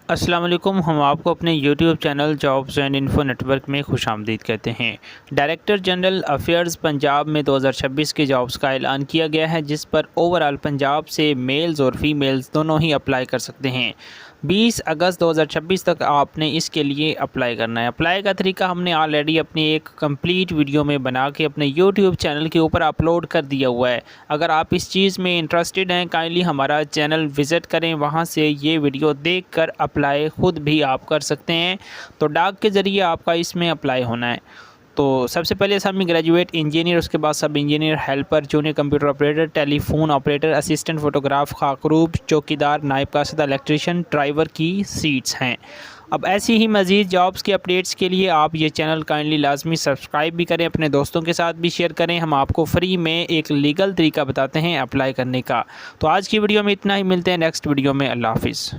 अस्सलाम वालेकुम। हम आपको अपने YouTube channel jobs and info network में खुशामदीद कहते हैं। डायरेक्टर जनरल अफेयर्स पंजाब में 2026 के जॉब्स का ऐलान किया गया है, जिस पर ओवरऑल पंजाब से मेल्स और फीमेल्स दोनों ही अप्लाई कर सकते हैं। 20 अगस्त 2026 तक आपने इसके लिए अप्लाई करना है। अप्लाई का तरीका हमने ऑलरेडी अपनी एक कंप्लीट वीडियो में बना के अपने यूट्यूब चैनल के ऊपर अपलोड कर दिया हुआ है। अगर आप इस चीज़ में इंटरेस्टेड हैं, काइंडली हमारा चैनल विज़िट करें, वहां से ये वीडियो देखकर अप्लाई ख़ुद भी आप कर सकते हैं। तो डाक के ज़रिए आपका इसमें अप्लाई होना है। तो सबसे पहले सेमी ग्रेजुएट इंजीनियर, उसके बाद सब engineer, helper, junior computer operator, telephone operator, assistant photograph, खाकरूब, चौकीदार, नायब कासदा, इलेक्ट्रीशियन, ड्राइवर की सीट्स हैं। अब ऐसी ही मज़ीद जॉब्स के अपडेट्स के लिए आप ये चैनल काइंडली लाजमी सब्सक्राइब भी करें, अपने दोस्तों के साथ भी शेयर करें। हम आपको फ्री में एक लीगल तरीका बताते हैं अप्लाई करने का। तो आज की वीडियो में इतना ही, मिलते हैं नेक्स्ट वीडियो में। अल्लाह हाफिज़।